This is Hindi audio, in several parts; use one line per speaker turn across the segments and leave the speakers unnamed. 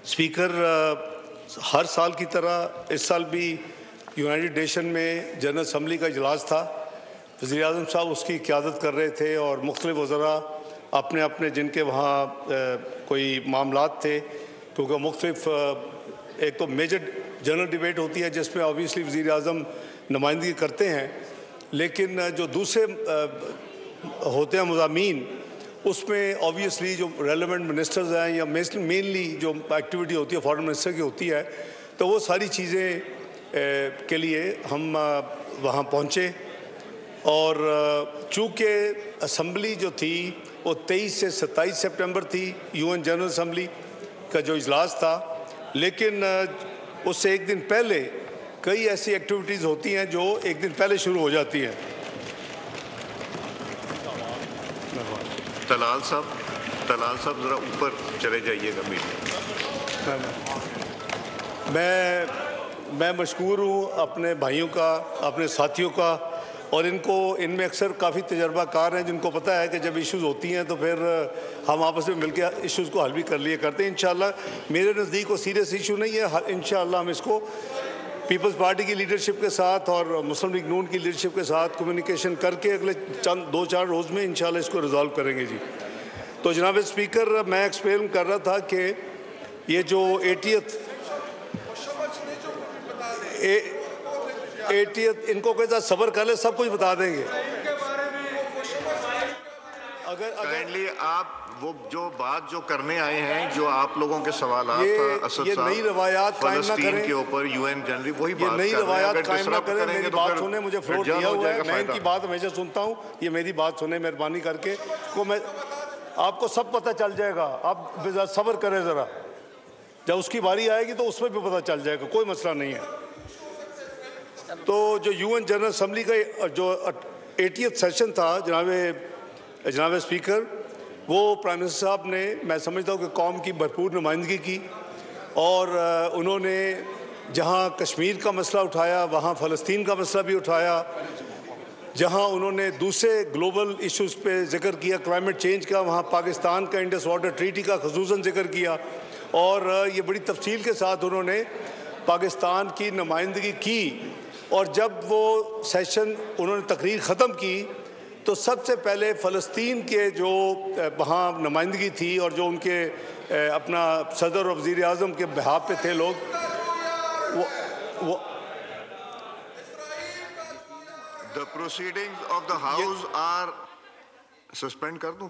स्पीकर, हर साल की तरह इस साल भी यूनाइटेड नेशन में जनरल असम्बली का इजलास था। वज़ीर आज़म साहब उसकी क़यादत कर रहे थे और मुख्तलिफ़ वज़रा अपने अपने जिनके वहाँ कोई मामलात थे, क्योंकि मुख्तलिफ़ एक तो मेजर जनरल डिबेट होती है जिसमें ऑब्वियसली वज़ीर आज़म नुमाइंदगी करते हैं, लेकिन जो दूसरे होते हैं मज़ामीन उसमें ऑब्वियसली जो रेलेवेंट मिनिस्टर्स हैं या मेनली जो एक्टिविटी होती है फॉरेन मिनिस्टर की होती है, तो वो सारी चीज़ें के लिए हम वहाँ पहुँचे। और चूँकि असम्बली जो थी वो 23 से 27 सितंबर थी, यूएन जनरल असम्बली का जो इजलास था, लेकिन उससे एक दिन पहले कई ऐसी एक्टिविटीज़ होती हैं जो एक दिन पहले शुरू हो जाती हैं।
तलाल साहब ज़रा ऊपर चले जाइएगा मीटिंग।
मैं मशकूर हूँ अपने भाइयों का, अपने साथियों का, और इनमें अक्सर काफ़ी तजर्बाकार हैं जिनको पता है कि जब इश्यूज़ होती हैं तो फिर हम आपस में मिलकर इश्यूज़ को हल भी कर लिया करते हैं। इंशाअल्लाह मेरे नज़दीक वो सीरियस इशू नहीं है। इंशाअल्लाह हम इसको पीपल्स पार्टी की लीडरशिप के साथ और मुस्लिम लीग नून की लीडरशिप के साथ कम्युनिकेशन करके अगले 2-4 रोज़ में इंशाअल्लाह इसको रिजॉल्व करेंगे जी। तो जनाब स्पीकर, मैं एक्सप्लेन कर रहा था कि ये जो 80th इनको कहता सब्र कर ले, सब कुछ बता देंगे। अगर
काइंडली आप वो बात जो करने आए हैं, जो आप लोगों के सवाल
ये नई रवायात कायम ना करें
के ऊपर यूएन जनरल वही बात,
नई रवायात कायम ना करें। मेरी बात सुने, मुझे फ्लोर दिया हुआ है, मैं इनकी बात हमेशा सुनता हूँ। ये मेरी बात सुने मेहरबानी करके, को मैं आपको सब पता चल जाएगा। आप सब्र करें ज़रा, जब उसकी बारी आएगी तो उसमें भी पता चल जाएगा, कोई मसला नहीं है। तो जो यूएन जनरल असम्बली का जो 80th सेशन था जनाब स्पीकर, वो प्राइम मिनिस्टर साहब ने, मैं समझता हूँ कि कौम की भरपूर नुमाइंदगी की, और उन्होंने जहाँ कश्मीर का मसला उठाया वहाँ फ़लस्तीन का मसला भी उठाया, जहाँ उन्होंने दूसरे ग्लोबल इश्यूज़ पे जिक्र किया, क्लाइमेट चेंज का, वहाँ पाकिस्तान का इंडस वाटर ट्रीटी का ख़ुसूसन जिक्र किया, और ये बड़ी तफसील के साथ उन्होंने पाकिस्तान की नुमाइंदगी की। और जब वो सेशन उन्होंने तकरीर ख़त्म की तो सबसे पहले फ़लस्तीन के जो वहाँ नुमाइंदगी थी और जो उनके अपना सदर और वज़ीर आज़म के बिहाफ पे थे लोग, वो
The proceedings of the House are suspend कर दूं,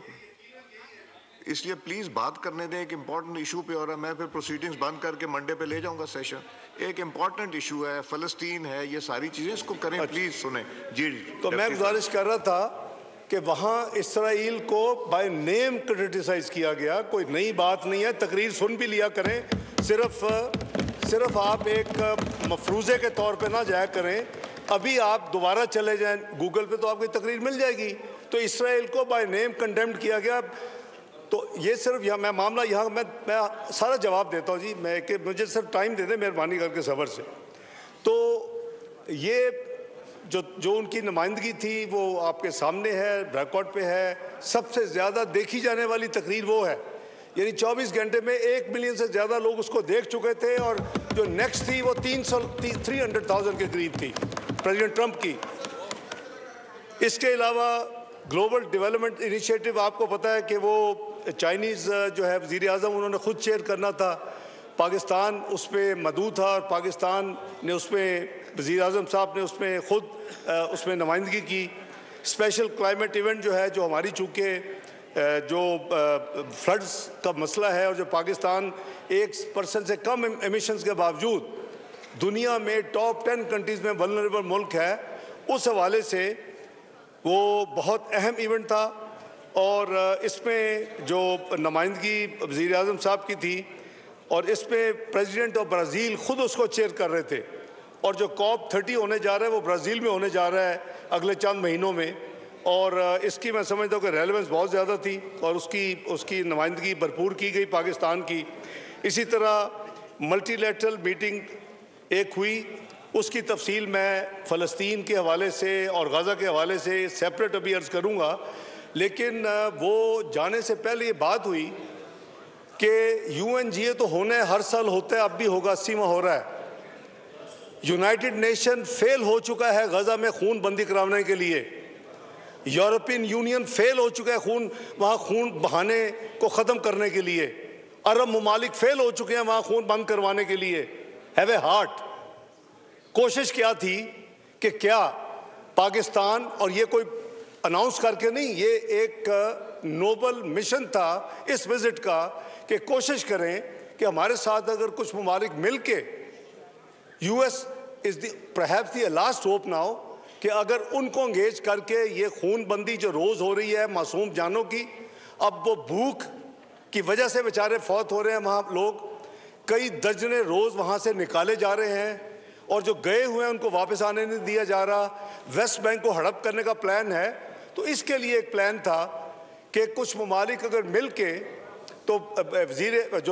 इसलिए प्लीज बात करने दें। एक इम्पॉर्टेंट इशू पे हो रहा है, मैं फिर प्रोसीडिंग्स बंद करके मंडे पे ले जाऊंगा सेशन। एक इम्पॉर्टेंट इशू है, फ़लस्तीन है, ये सारी चीजें, इसको करें प्लीज सुने जी।
तो मैं गुजारिश कर रहा था कि वहाँ इसराइल को बाय नेम क्रिटिसाइज किया गया, कोई नई बात नहीं है, तकरीर सुन भी लिया करें, सिर्फ आप एक मफरूज़े के तौर पे ना जाया करें। अभी आप दोबारा चले जाएं गूगल पे तो आपकी तकरीर मिल जाएगी। तो इसराइल को बाय नेम कंडेम्ड किया गया। तो ये सिर्फ यहाँ मैं मामला यहाँ मैं सारा जवाब देता हूँ जी, मैं कि मुझे सिर्फ टाइम दे दें मेहरबानी करके सब्र से। तो ये जो उनकी नुमाइंदगी थी वो आपके सामने है, रिकॉर्ड पे है। सबसे ज़्यादा देखी जाने वाली तकरीर वो है, यानी 24 घंटे में 1 मिलियन से ज़्यादा लोग उसको देख चुके थे, और जो नेक्स्ट थी वो 300,000 के करीब थी, प्रेसिडेंट ट्रंप की। इसके अलावा ग्लोबल डेवलपमेंट इनिशिएटिव, आपको पता है कि वो चाइनीज़ जो है वज़ीर आज़म उन्होंने ख़ुद चेयर करना था, पाकिस्तान उस पर मदऊ था, और पाकिस्तान ने उसमें वज़ीर आज़म साहब ने उसमें ख़ुद उसमें नुमाइंदगी की। स्पेशल क्लाइमेट इवेंट जो है, जो हमारी चूँकि जो फ्लड्स का मसला है, और जो पाकिस्तान 1% से कम एमिशंस के बावजूद दुनिया में टॉप 10 कंट्रीज़ में वल्नरेबल मुल्क है, उस हवाले से वो बहुत अहम इवेंट था। और इसमें जो नुमाइंदगी वज़ीर आज़म साहब की थी, और इसमें प्रेसिडेंट ऑफ ब्राज़ील ख़ुद उसको चेयर कर रहे थे, और जो COP30 होने जा रहा है वो ब्राज़ील में होने जा रहा है अगले चंद महीनों में। और इसकी मैं समझता हूँ कि रेलेवेंस बहुत ज़्यादा थी, और उसकी नुमाइंदगी भरपूर की गई पाकिस्तान की। इसी तरह मल्टीलैटरल मीटिंग एक हुई, उसकी तफसील मैं फ़लस्तीन के हवाले से और गाज़ा के हवाले से सेपरेट अभी अर्ज़ करूँगा। लेकिन वो जाने से पहले ये बात हुई कि UNGA तो होने हर साल होता है, अब भी होगा, 80वां हो रहा है। यूनाइटेड नेशन फेल हो चुका है गजा में खून बंदी कराने के लिए। यूरोपियन यूनियन फेल हो चुका है वहाँ खून बहाने को ख़त्म करने के लिए। अरब ममालिक फेल हो चुके हैं वहाँ खून बंद करवाने के लिए। Have a heart. कोशिश क्या थी कि क्या पाकिस्तान, और ये कोई अनाउंस करके नहीं, ये एक नोबल मिशन था इस विजिट का, कि कोशिश करें कि हमारे साथ अगर कुछ ममालिक मिल के, US is the perhaps the last hope now, कि अगर उनको अंगेज करके ये खून बंदी जो रोज़ हो रही है मासूम जानों की, अब वो भूख की वजह से बेचारे फौत हो रहे हैं वहाँ लोग, कई दर्जने रोज़ वहाँ से निकाले जा रहे हैं, और जो गए हुए हैं उनको वापस आने नहीं दिया जा रहा। वेस्ट बैंक को हड़प करने का प्लान है। तो इसके लिए एक प्लान था कि कुछ ममालिक अगर मिल के, तो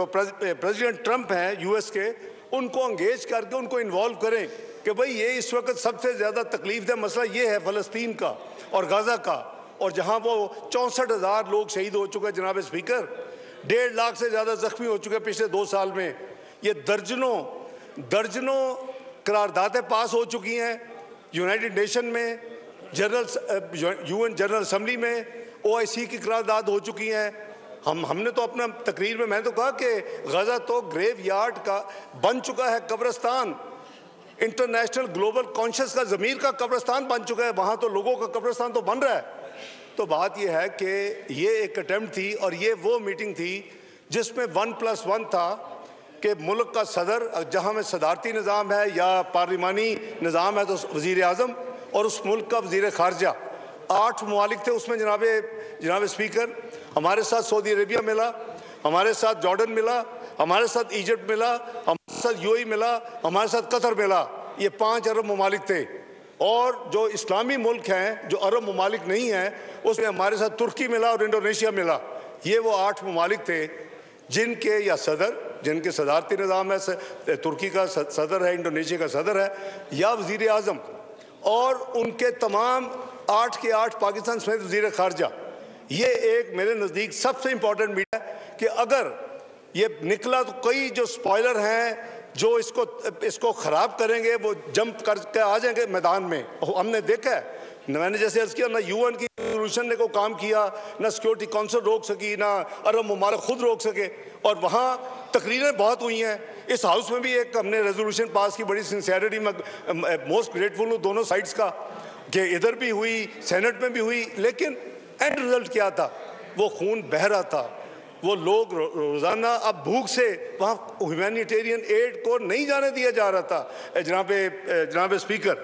प्रेसिडेंट ट्रंप हैं US के, उनको अंगेज करके उनको इन्वॉल्व करें कि भाई ये इस वक्त सबसे ज़्यादा तकलीफ मसला ये है फ़लस्तीन का और गाज़ा का, और जहाँ वो 64,000 लोग शहीद हो चुके हैं जनाब स्पीकर, 1.5 लाख से ज़्यादा ज़ख्मी हो चुके हैं पिछले 2 साल में। ये दर्जनों करारदादें पास हो चुकी हैं यूनाइटेड नेशन में, UN जनरल असम्बली में OIC की करारदाद हो चुकी हैं। हमने तो अपना तकरीर में मैंने तो कहा कि गजा तो ग्रेव यार्ड का बन चुका है, कब्रिस्तान, इंटरनेशनल ग्लोबल कॉन्शियस का ज़मीर का कब्रिस्तान बन चुका है, वहाँ तो लोगों का कब्रिस्तान तो बन रहा है। तो बात यह है कि ये एक अटेम्प्ट थी, और ये वो मीटिंग थी जिसमें 1+1 था कि मुल्क का सदर, जहाँ में सदारती निज़ाम है या पार्लिमानी निज़ाम है, तो वज़ीर आज़म, और उस मुल्क का वज़ीर ख़ारजा। 8 ममालिक थे उसमें जनाब स्पीकर। हमारे साथ सऊदी अरेबिया मिला, हमारे साथ जॉर्डन मिला, हमारे साथ इजिप्ट मिला, हमारे साथ UAE मिला, हमारे साथ कतर मिला। ये 5 अरब ममालिक थे। और जो इस्लामी मुल्क हैं, जो अरब ममालिक नहीं हैं, उसमें हमारे साथ तुर्की मिला और इंडोनेशिया मिला। ये वो 8 ममालिक थे जिनके या सदर, जिनके सदारती निज़ाम है, तुर्की का सदर है, इंडोनेशिया का सदर है, या वज़ीर आज़म, और उनके तमाम 8 के 8 पाकिस्तान समेत वज़ीर ख़ारजा। ये एक मेरे नज़दीक सबसे इम्पॉर्टेंट मीटिंग है कि अगर ये निकला तो कई जो स्पॉइलर हैं जो इसको ख़राब करेंगे वो जंप करके आ जाएंगे मैदान में। हमने देखा है, मैंने जैसे अर्ज़ किया, ना UN की रेजोल्यूशन ने कोई काम किया, ना सिक्योरिटी काउंसिल रोक सकी, ना अरब ममालिक खुद रोक सके, और वहाँ तकरीरें बहुत हुई हैं। इस हाउस में भी एक हमने रेजोल्यूशन पास की, बड़ी सिंसियरिटी में मोस्ट ग्रेटफुल हूँ दोनों साइड्स का, कि इधर भी हुई, सेनेट में भी हुई, लेकिन एंड रिजल्ट क्या था? वो खून बह रहा था, वो लोग रोज़ाना अब भूख से वहाँ ह्यूमैनिटेरियन एड को नहीं जाने दिया जा रहा था जनाब स्पीकर।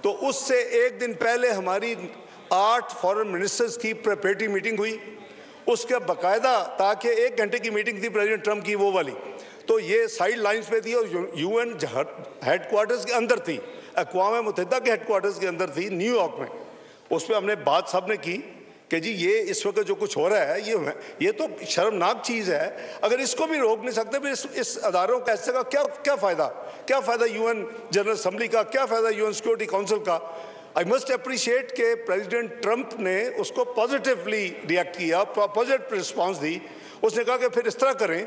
तो उससे एक दिन पहले हमारी 8 फॉरेन मिनिस्टर्स की प्रेपरेटरी मीटिंग हुई, उसके बाकायदा, ताकि 1 घंटे की मीटिंग थी प्रेसिडेंट ट्रंप की वो वाली, तो ये साइड लाइन्स पे थी, और UN हेडक्वार्टर्स के अंदर थी, अक़वाम मुत्तहिदा के हेडक्वार्टर्स के अंदर थी न्यूयॉर्क में। उस पर हमने बात सब ने की कि जी ये इस वक्त जो कुछ हो रहा है ये तो शर्मनाक चीज़ है। अगर इसको भी रोक नहीं सकते फिर इस अदारों का ऐसे का क्या फ़ायदा UN जनरल असम्बली का, क्या फ़ायदा UN सिक्योरिटी काउंसिल का। आई मस्ट अप्रिशिएट कि प्रेसिडेंट ट्रंप ने उसको पॉजिटिवली रिएक्ट किया, पॉजिटिव रिस्पांस दी। उसने कहा कि फिर इस तरह करें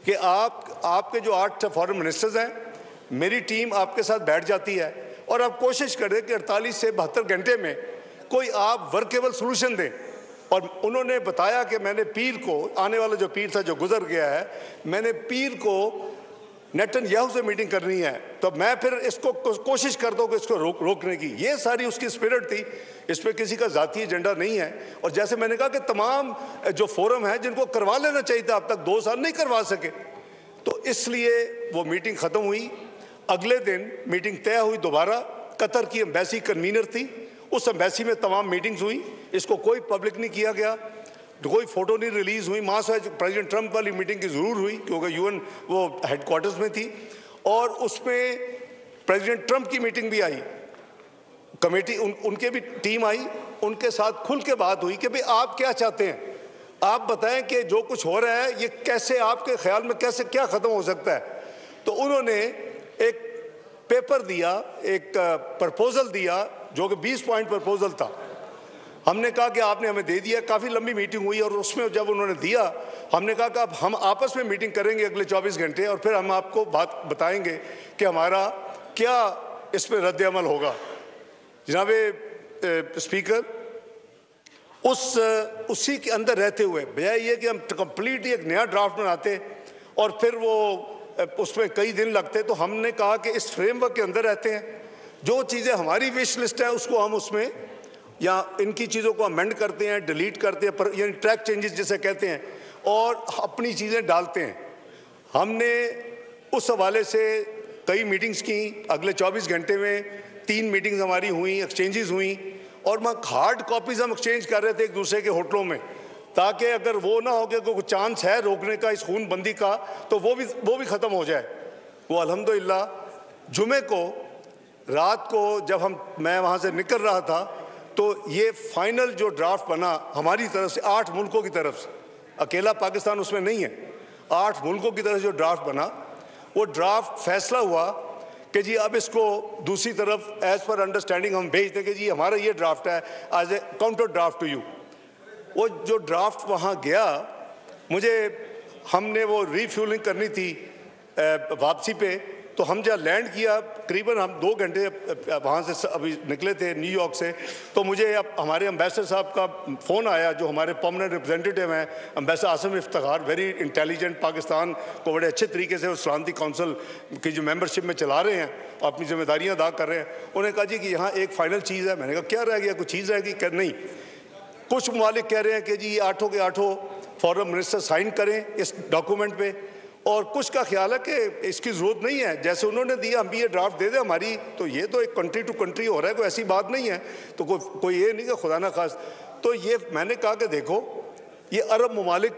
कि आपके जो 8 फॉरेन मिनिस्टर्स हैं, मेरी टीम आपके साथ बैठ जाती है और आप कोशिश करें कि 48 से 72 घंटे में कोई आप वर्केबल सोल्यूशन दें। और उन्होंने बताया कि मैंने पीर को, आने वाला जो पीर था जो गुजर गया है, मैंने पीर को नेतन्याहू से मीटिंग करनी है, तो मैं फिर इसको कोशिश करता हूँ कि इसको रोकने की। ये सारी उसकी स्पिरिट थी, इस पर किसी का ज़ाती एजेंडा नहीं है। और जैसे मैंने कहा कि तमाम जो फोरम है जिनको करवा लेना चाहिए था, अब तक 2 साल नहीं करवा सके, तो इसलिए वो मीटिंग ख़त्म हुई। अगले दिन मीटिंग तय हुई दोबारा, कतर की एम्बेसी कन्वीनर थी, उस एम्बेसी में तमाम मीटिंग्स हुई। इसको कोई पब्लिक नहीं किया गया, कोई फ़ोटो नहीं रिलीज़ हुई। माँ से प्रेसिडेंट ट्रंप वाली मीटिंग की ज़रूर हुई क्योंकि UN वो हेडक्वार्टर्स में थी, और उसमें प्रेसिडेंट ट्रंप की मीटिंग भी आई, कमेटी उनके भी टीम आई, उनके साथ खुल के बात हुई कि भाई आप क्या चाहते हैं, आप बताएं कि जो कुछ हो रहा है ये कैसे आपके ख्याल में कैसे क्या ख़त्म हो सकता है। तो उन्होंने एक पेपर दिया, एक प्रपोज़ल दिया जो कि 20 पॉइंट प्रपोज़ल था। हमने कहा कि आपने हमें दे दिया, काफ़ी लंबी मीटिंग हुई और उसमें जब उन्होंने दिया हमने कहा कि अब हम आपस में मीटिंग करेंगे अगले 24 घंटे और फिर हम आपको बात बताएंगे कि हमारा क्या इस पर रद्द अमल होगा। जनाब स्पीकर, उसी के अंदर रहते हुए बजाय ये कि हम कंप्लीटली एक नया ड्राफ्ट बनाते और फिर वो उसमें कई दिन लगते, तो हमने कहा कि इस फ्रेमवर्क के अंदर रहते हैं, जो चीज़ें हमारी विश लिस्ट है उसको हम उसमें या इनकी चीज़ों को अमेंड करते हैं, डिलीट करते हैं, यानी ट्रैक चेंजेस जिसे कहते हैं, और अपनी चीज़ें डालते हैं। हमने उस हवाले से कई मीटिंग्स की, अगले 24 घंटे में 3 मीटिंग्स हमारी हुई, एक्सचेंजेस हुई, और वहाँ हार्ड कॉपीज़ हम एक्सचेंज कर रहे थे एक दूसरे के होटलों में, ताकि अगर वो ना हो कि कोई चांस है रोकने का इस खूनबंदी का तो वो भी ख़त्म हो जाए। वो अल्हम्दुलिल्लाह जुमे को रात को जब मैं वहाँ से निकल रहा था तो ये फाइनल जो ड्राफ्ट बना हमारी तरफ से 8 मुल्कों की तरफ से, अकेला पाकिस्तान उसमें नहीं है, 8 मुल्कों की तरफ से जो ड्राफ्ट बना, वो ड्राफ्ट फैसला हुआ कि जी अब इसको दूसरी तरफ एज पर अंडरस्टैंडिंग हम भेज दें कि जी हमारा ये ड्राफ्ट है as a counter draft to you. वो जो ड्राफ्ट वहाँ गया, हमने वो रीफ्यूलिंग करनी थी वापसी पे, तो हम जब लैंड किया करीबन हम 2 घंटे वहाँ से अभी निकले थे न्यूयॉर्क से, तो मुझे अब हमारे एम्बेसडर साहब का फ़ोन आया जो हमारे परमानेंट रिप्रेजेंटेटिव हैं, ambassador Asim Iftikhar, very intelligent, Pakistan को बड़े अच्छे तरीके से सलामती काउंसिल की जो मेंबरशिप में चला रहे हैं, अपनी जिम्मेदारियाँ अदा कर रहे हैं। उन्होंने कहा जी कि यहाँ एक फ़ाइनल चीज़ है। मैंने कहा क्या रह गया, कोई चीज़ रह गई? कर नहीं, कुछ ममालिक कह रहे हैं कि जी ये 8 के 8 फॉरेन मिनिस्टर साइन करें इस डॉक्यूमेंट पे, और कुछ का ख्याल है कि इसकी ज़रूरत नहीं है, जैसे उन्होंने दिया हम भी ये ड्राफ्ट दे दें हमारी, तो ये तो एक कंट्री टू कंट्री हो रहा है, कोई ऐसी बात नहीं है, तो कोई ये नहीं कि खुदा ना खास। तो ये मैंने कहा कि देखो ये अरब ममालिक,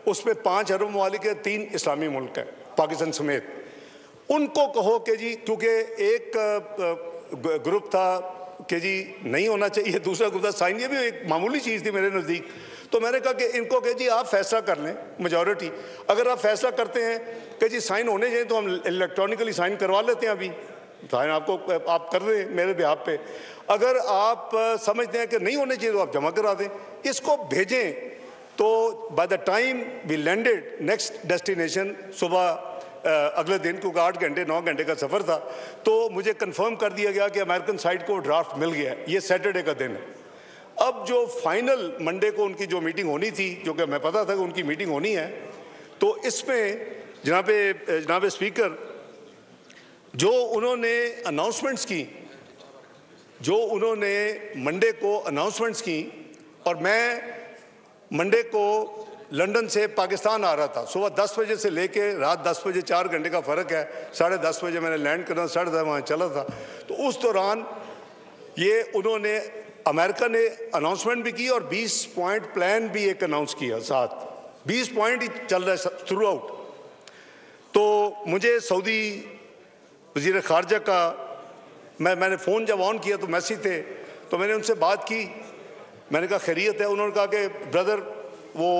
उसमें 5 अरब ममालिक है, 3 इस्लामी मुल्क हैं पाकिस्तान समेत, उनको कहो कि जी, क्योंकि एक ग्रुप था कि जी नहीं होना चाहिए, दूसरा ग्रुप था साइन, ये भी एक मामूली चीज़ थी मेरे नज़दीक। तो मैंने कहा कि इनको कह जी आप फैसला कर लें, मेजॉरिटी अगर आप फैसला करते हैं कि जी साइन होने चाहिए तो हम इलेक्ट्रॉनिकली साइन करवा लेते हैं, अभी साइन आप कर दें मेरे बिहाफ पे। अगर आप समझते हैं कि नहीं होने चाहिए तो आप जमा करा दें, इसको भेजें। तो by the time we landed next destination सुबह अगले दिन, क्योंकि 8 घंटे 9 घंटे का सफ़र था, तो मुझे कंफर्म कर दिया गया कि अमेरिकन साइड को ड्राफ्ट मिल गया है। ये सैटरडे का दिन है। अब जो फाइनल मंडे को उनकी जो मीटिंग होनी थी, जो कि मैं पता था कि उनकी मीटिंग होनी है, तो इसमें जनाब स्पीकर जो उन्होंने अनाउंसमेंट्स की, जो उन्होंने मंडे को अनाउंसमेंट्स की, और मैं मंडे को लंदन से पाकिस्तान आ रहा था सुबह 10 बजे से लेके रात 10 बजे, 4 घंटे का फ़र्क है, 10:30 बजे मैंने लैंड करना, 10:30 वहाँ चला था। तो उस दौरान ये उन्होंने अमेरिका ने अनाउंसमेंट भी की और 20 पॉइंट प्लान भी एक अनाउंस किया, साथ 20 पॉइंट ही चल रहा है थ्रू आउट। तो मुझे सऊदी वज़ीर ख़ारजा का मैंने फ़ोन जब ऑन किया तो मैसेज थे, तो मैंने उनसे बात की, मैंने कहा खैरियत है? उन्होंने कहा कि ब्रदर वो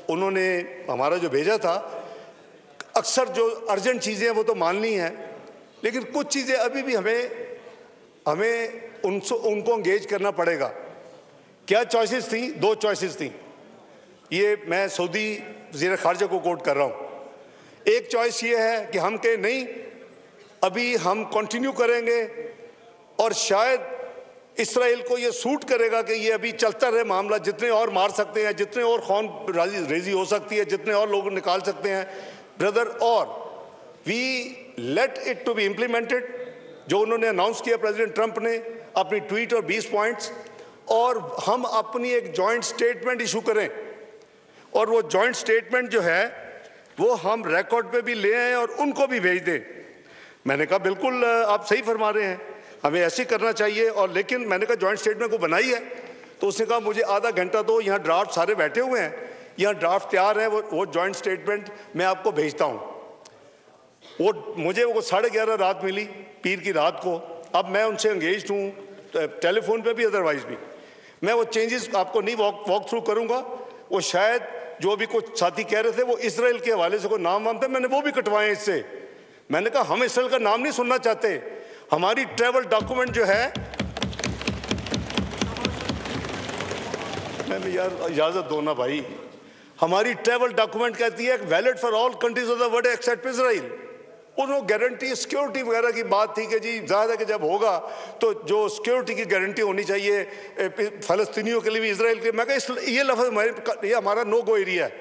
उन्होंने हमारा जो भेजा था, अक्सर जो अर्जेंट चीज़ें हैं वो तो माननी हैं, लेकिन कुछ चीज़ें अभी भी हमें उनको इंगेज करना पड़ेगा। क्या चॉइसेस थी? 2 चॉइसेस थी, ये मैं सऊदी वज़ीर ख़ारजा को कोट कर रहा हूँ। एक चॉइस ये है कि हम कहें नहीं, अभी हम कंटिन्यू करेंगे और शायद इसराइल को ये सूट करेगा कि ये अभी चलता रहे मामला, जितने और मार सकते हैं, जितने और खून रेजी हो सकती है, जितने और लोग निकाल सकते हैं ब्रदर, और we let it to be implemented, जो उन्होंने अनाउंस किया प्रेसिडेंट ट्रंप ने अपनी ट्वीट और 20 पॉइंट्स, और हम अपनी एक जॉइंट स्टेटमेंट इशू करें, और वो जॉइंट स्टेटमेंट जो है वो हम रिकॉर्ड पे भी ले आएँ और उनको भी भेज दें। मैंने कहा बिल्कुल आप सही फरमा रहे हैं, हमें ऐसे करना चाहिए। और लेकिन मैंने कहा जॉइंट स्टेटमेंट को बनाई है, तो उसने कहा मुझे आधा घंटा दो, यहाँ ड्राफ्ट सारे बैठे हुए हैं, यहाँ ड्राफ्ट तैयार है, वो जॉइंट स्टेटमेंट मैं आपको भेजता हूँ। मुझे वो 11:30 रात मिली, पीर की रात को। अब मैं उनसे एंगेज हूँ टेलीफोन पे भी, अदरवाइज भी। मैं वो चेंजेस आपको नहीं वॉक थ्रू करूँगा। वो शायद जो भी कुछ साथी कह रहे थे वो इसराइल के हवाले से कोई नाम वाम थे, मैंने वो भी कटवाए इससे। मैंने कहा हम इसराइल का नाम नहीं सुनना चाहते, हमारी ट्रैवल डॉक्यूमेंट जो है मैं यार इजाज़त दो ना भाई, हमारी ट्रैवल डॉक्यूमेंट कहती है valid for all countries of the world accept Israel. उन्होंने गारंटी सिक्योरिटी वगैरह की बात थी कि जी ज़्यादा कि जब होगा तो जो सिक्योरिटी की गारंटी होनी चाहिए फ़लस्तीनियों के लिए भी, इसराइल के लिए। मैं कहा ये लफ्ज़ ये हमारा नो गो एरिया है।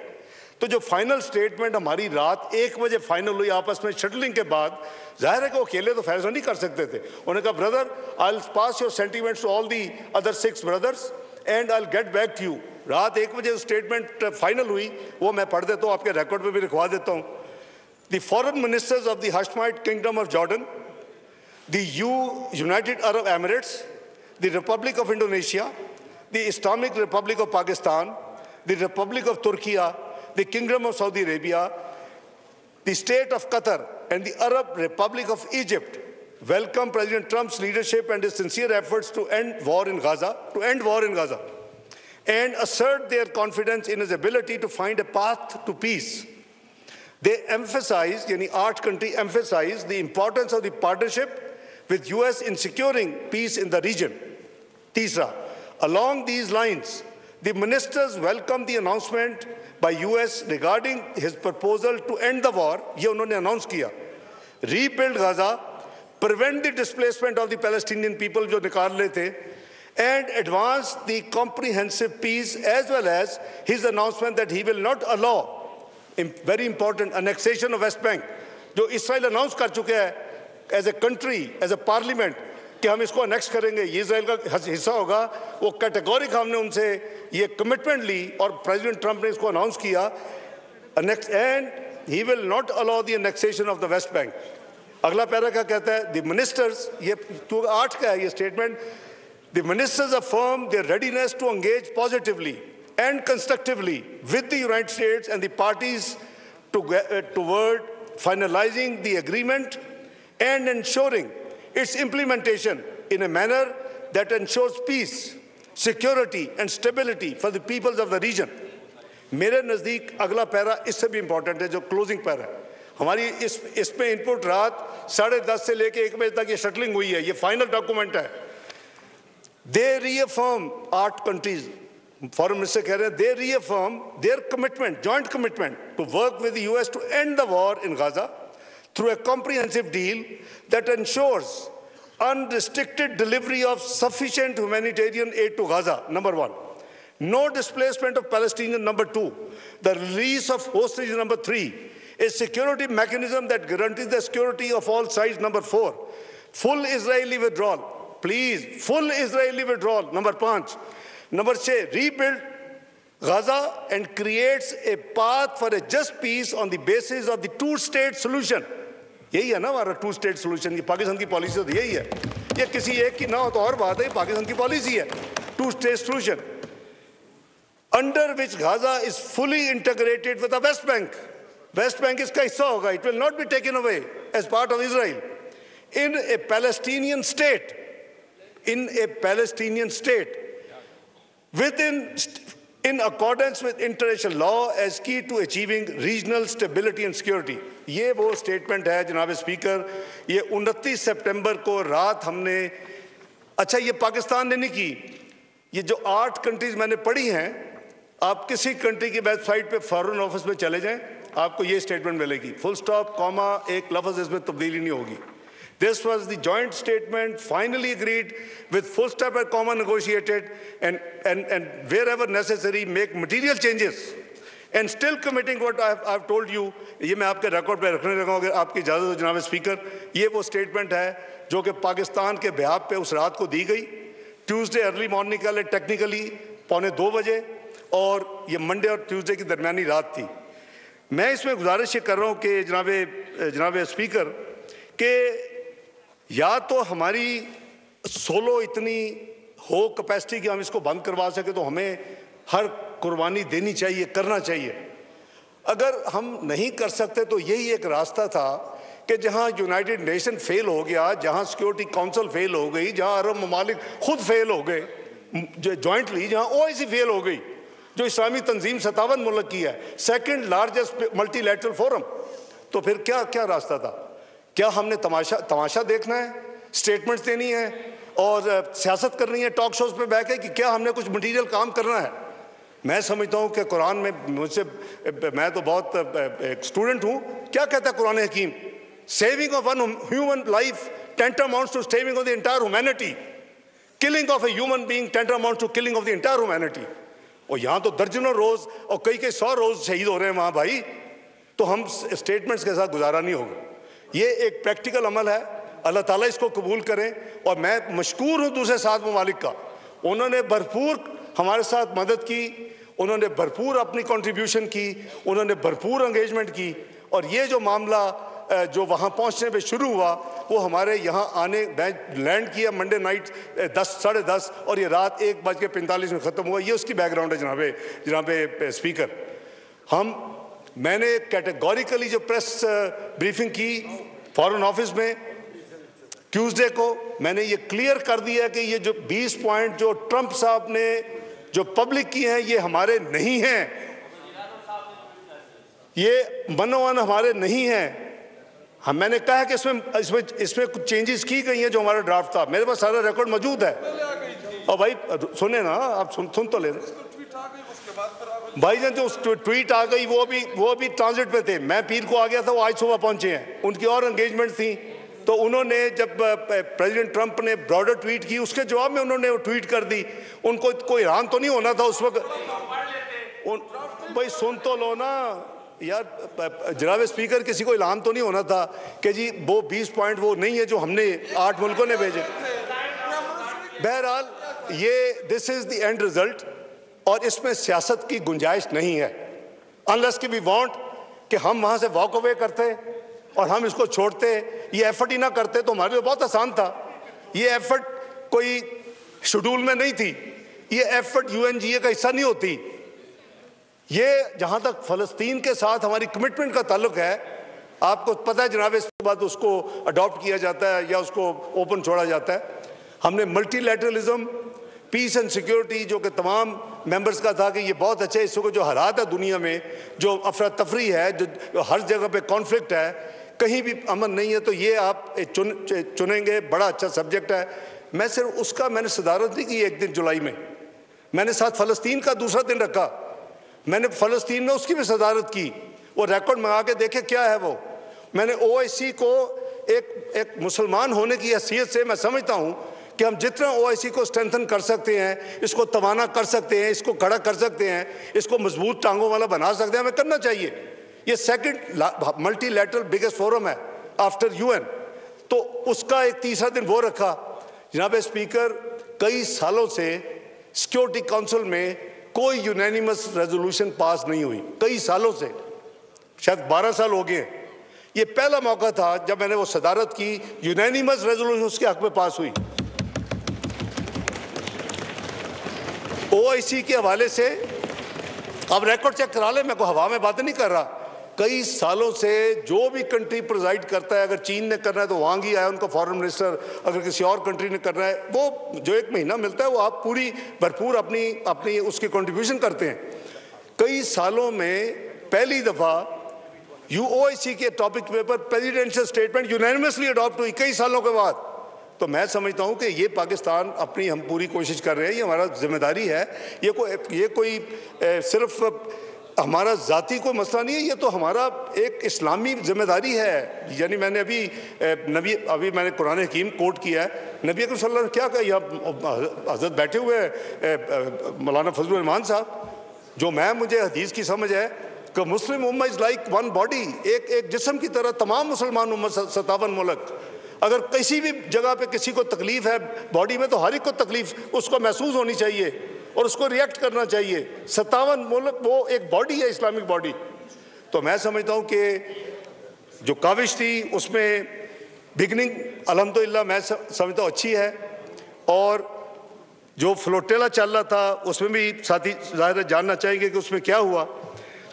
तो जो फाइनल स्टेटमेंट हमारी रात 1 बजे फाइनल हुई आपस में शटलिंग के बाद, जाहिर है कि वो अकेले तो फैसला नहीं कर सकते थे। उन्होंने कहा brother I will pass your sentiments to all the other 6 brothers and I will get back to you. रात 1 बजे स्टेटमेंट फाइनल हुई, वो मैं पढ़ देता हूँ, आपके रिकॉर्ड में भी लिखवा देता हूँ। The foreign ministers of the Hashemite Kingdom of Jordan, the United Arab Emirates, the Republic of Indonesia, the Islamic Republic of Pakistan, the Republic of Turkey, the Kingdom of Saudi Arabia, the State of Qatar, and the Arab Republic of Egypt welcome President Trump's leadership and his sincere efforts to end war in Gaza, and assert their confidence in his ability to find a path to peace. They emphasized, yani 8 countries emphasized the importance of the partnership with US in securing peace in the region. Tisra, along these lines, the ministers welcomed the announcement by US regarding his proposal to end the war, ye unhone announce kiya, rebuild Gaza, prevent the displacement of the Palestinian people jo nikal rahe the, and advance the comprehensive peace, as well as his announcement that he will not allow, very important, annexation of West Bank, जो इसराइल अनाउंस कर चुके हैं as a country, as a parliament कि हम इसको अनेक्स करेंगे, ये इसराइल का हिस्सा होगा। वो कैटेगोरिक हमने उनसे ये कमिटमेंट ली और प्रेसिडेंट ट्रंप ने इसको अनाउंस किया, annex, and he will not allow the annexation of the West Bank. अगला पैरा क्या कहता है, द मिनिस्टर्स, ये 8 का है ये statement, the ministers affirm their readiness to engage positively and constructively with the United States and the parties toward finalizing the agreement and ensuring its implementation in a manner that ensures peace, security and stability for the peoples of the region. मेरे नज़दीक अगला पैरा इससे भी इम्पोर्टेंट है, जो क्लोजिंग पैरा है हमारी। इसमें इनपुट रात 10:30 से लेके 1 बजे तक ये शटलिंग हुई है, ये फाइनल डॉक्यूमेंट है। They reaffirm 8 countries, Foreign Minister कह रहे हैं, they reaffirm their commitment, joint commitment to work with the US to end the war in Gaza through a comprehensive deal that ensures unrestricted delivery of sufficient humanitarian aid to Gaza, number 1. No displacement of Palestinians, number 2. The release of hostages, number 3. A security mechanism that guarantees the security of all sides, number 4. Full Israeli withdrawal, please, full Israeli withdrawal, number 5. Number 6, rebuild Gaza and creates a path for a just peace on the basis of the two-state solution. यही है ना हमारा two-state solution, ये पाकिस्तान की पॉलिसी तो यही है। ये किसी एक की ना हो तो और बात है, पाकिस्तान की पॉलिसी है two-state solution, under which Gaza is fully integrated with the West Bank. West Bank इसका हिस्सा होगा, it will not be taken away as part of Israel. In a Palestinian state, in accordance with international law as key to achieving regional stability and security. ये वो स्टेटमेंट है जनाब स्पीकर, ये 29 सितंबर को रात हमने, अच्छा ये पाकिस्तान ने नहीं की, ये जो 8 कंट्रीज मैंने पढ़ी हैं, आप किसी कंट्री की वेबसाइट पे फॉरेन ऑफिस में चले जाएं, आपको ये स्टेटमेंट मिलेगी, फुल स्टॉप कॉमा एक लफ्ज इसमें तब्दीली नहीं होगी। This was the joint statement finally agreed with full stop and comma negotiated and wherever necessary make material changes and still committing what I've told you। ये मैं आपके रिकॉर्ड पे रखने लगा हूँ, अगर आपकी इजाज़त हो जनाब स्पीकर। ये वो स्टेटमेंट है जो कि पाकिस्तान के बिहाफ पे उस रात को दी गई, ट्यूसडे अर्ली मॉर्निंग का टेक्निकली 1:45 बजे, और ये मंडे और ट्यूसडे की दरमियानी रात थी। मैं इसमें गुजारिश ये कर रहा हूँ कि जनाब स्पीकर के या तो हमारी सोलो इतनी हो कैपेसिटी कि हम इसको बंद करवा सके, तो हमें हर कुर्बानी देनी चाहिए, करना चाहिए। अगर हम नहीं कर सकते तो यही एक रास्ता था कि जहां यूनाइटेड नेशन फेल हो गया, जहां सिक्योरिटी काउंसिल फेल हो गई, जहां अरब ममालिक खुद फेल हो गए जॉइंटली, जहां ओआईसी फेल हो गई, जो इस्लामी तंजीम 57 मुल्क की है, सेकंड लार्जेस्ट मल्टीलैटरल फोरम, तो फिर क्या रास्ता था? क्या हमने तमाशा देखना है, स्टेटमेंट्स देनी है और सियासत करनी है टॉक शोज पे बैठ के, कि क्या हमने कुछ मटीरियल काम करना है? मैं समझता हूँ कि कुरान में मुझसे, मैं तो बहुत एक स्टूडेंट हूँ, क्या कहता है कुरान हकीम? Saving of one human life tantamounts to saving of the entire humanity. Killing of a human being tantamounts to killing of the entire humanity. और यहाँ तो दर्जनों रोज और कई कई 100 रोज शहीद हो रहे हैं वहाँ भाई, तो हम स्टेटमेंट्स के साथ गुजारा नहीं होगा। ये एक प्रैक्टिकल अमल है, अल्लाह ताला इसको कबूल करें। और मैं मशकूर हूँ दूसरे 7 ममालिक का, उन्होंने भरपूर हमारे साथ मदद की, उन्होंने भरपूर अपनी कंट्रीब्यूशन की, उन्होंने भरपूर एंगेजमेंट की। और ये जो मामला जो वहाँ पहुँचने पे शुरू हुआ, वो हमारे यहाँ आने लैंड किया मंडे नाइट 10 साढ़े 10 और ये रात 1:45 में ख़त्म हुआ। ये उसकी बैकग्राउंड है जनाबे स्पीकर। मैंने कैटेगोरिकली जो प्रेस ब्रीफिंग की फॉरेन ऑफिस में ट्यूसडे को, मैंने ये क्लियर कर दिया कि ये जो 20 पॉइंट जो ट्रंप साहब ने जो पब्लिक की हैं, ये हमारे नहीं हैं, ये मनोवन हमारे नहीं हैं। मैंने कहा कि इसमें कुछ चेंजेस की गई हैं जो हमारा ड्राफ्ट था, मेरे पास सारा रिकॉर्ड मौजूद है। और भाई सुने ना, आप सुन तो लेना भाई जान, जो ट्वीट आ गई वो भी ट्रांजिट पे थे। मैं पीर को आ गया था, वो आज सुबह पहुंचे हैं, उनकी और एंगेजमेंट थी। तो उन्होंने जब प्रेसिडेंट ट्रंप ने ब्रॉडर ट्वीट की, उसके जवाब में उन्होंने वो ट्वीट कर दी। उनको कोई हैरान तो नहीं होना था उस वक्त। भाई सुन तो लो ना यार, जनाब स्पीकर, किसी को इल्हाम तो नहीं होना था कि जी वो 20 पॉइंट वो नहीं है जो हमने 8 मुल्कों ने भेजे। बहरहाल ये this is the end result, और इसमें सियासत की गुंजाइश नहीं है। अनलेस कि वी वांट कि हम वहाँ से वॉक अवे करते और हम इसको छोड़ते, ये एफर्ट ही ना करते तो हमारे लिए बहुत आसान था। ये एफर्ट कोई शेड्यूल में नहीं थी, ये एफर्ट UNGA का हिस्सा नहीं होती। ये जहाँ तक फ़लस्तीन के साथ हमारी कमिटमेंट का ताल्लुक है, आपको पता है जनाब, इसके बाद उसको अडॉप्ट किया जाता है या उसको ओपन छोड़ा जाता है। हमने मल्टीलैटरलिज्म, पीस एंड सिक्योरिटी, जो कि तमाम मेंबर्स का था कि ये बहुत अच्छा है, इस वक्त जो हालात है दुनिया में, जो अफरा तफरी है, जो हर जगह पे कॉन्फ्लिक्ट है, कहीं भी अमन नहीं है, तो ये आप चुनेंगे, बड़ा अच्छा सब्जेक्ट है। मैं सिर्फ उसका मैंने सदारत नहीं की 1 दिन जुलाई में, मैंने साथ फ़लस्तीन का दूसरा दिन रखा, मैंने फ़लस्तीन में उसकी भी सदारत की। वो रिकॉर्ड मंगा के देखे क्या है वो। मैंने OIC को एक मुसलमान होने की हैसियत से मैं समझता हूँ कि हम जितना OIC को स्ट्रेंथन कर सकते हैं, इसको तवाना कर सकते हैं, इसको खड़ा कर सकते हैं, इसको मजबूत टांगों वाला बना सकते हैं, हमें करना चाहिए। ये सेकंड मल्टीलैटरल बिगेस्ट फोरम है आफ्टर UN, तो उसका एक तीसरा दिन वो रखा। जनाब स्पीकर, कई सालों से सिक्योरिटी काउंसिल में कोई यूनानिमस रेजोल्यूशन पास नहीं हुई, कई सालों से, शायद 12 साल हो गए। ये पहला मौका था जब मैंने वो सदारत की, यूनानिमस रेजोल्यूशन उसके हक में पास हुई। OIC के हवाले से अब रिकॉर्ड चेक करा ले, मैं को हवा में बात नहीं कर रहा। कई सालों से जो भी कंट्री प्रोजाइड करता है, अगर चीन ने करना है तो वांग ही आया उनका फॉरेन मिनिस्टर, अगर किसी और कंट्री ने करना है, वो जो 1 महीना मिलता है वो आप पूरी भरपूर अपनी उसकी कंट्रीब्यूशन करते हैं। कई सालों में पहली दफ़ा OIC के topic paper presidential statement unanimously adopt हुई कई सालों के बाद। तो मैं समझता हूँ कि ये पाकिस्तान अपनी हम पूरी कोशिश कर रहे हैं, ये हमारा जिम्मेदारी है। ये कोई सिर्फ हमारा ज़ाती कोई मसला नहीं है, ये तो हमारा एक इस्लामी जिम्मेदारी है। यानी मैंने अभी मैंने कुरान हकीम कोट किया है, नबी अकरम सल्लल्लाहु अलैहि वसल्लम क्या कहा, यहाँ हज़रत बैठे हुए हैं मौलाना फजलुर रहमान साहब, जो मुझे हदीस की समझ है कि मुस्लिम उम्मा इज़ लाइक वन बॉडी, एक जिस्म की तरह तमाम मुसलमान उम्मत 57 मुल्क, अगर किसी भी जगह पे किसी को तकलीफ़ है बॉडी में, तो हर एक को तकलीफ़ उसको महसूस होनी चाहिए और उसको रिएक्ट करना चाहिए। 57 मुल्क, वो एक बॉडी है, इस्लामिक बॉडी। तो मैं समझता हूँ कि जो काविश थी उसमें बिगनिंग अल्हम्दुलिल्लाह मैं समझता हूँ अच्छी है, और जो फ्लोटेला चल रहा था उसमें भी साथी ज़ाहिर जानना चाहेंगे कि उसमें क्या हुआ।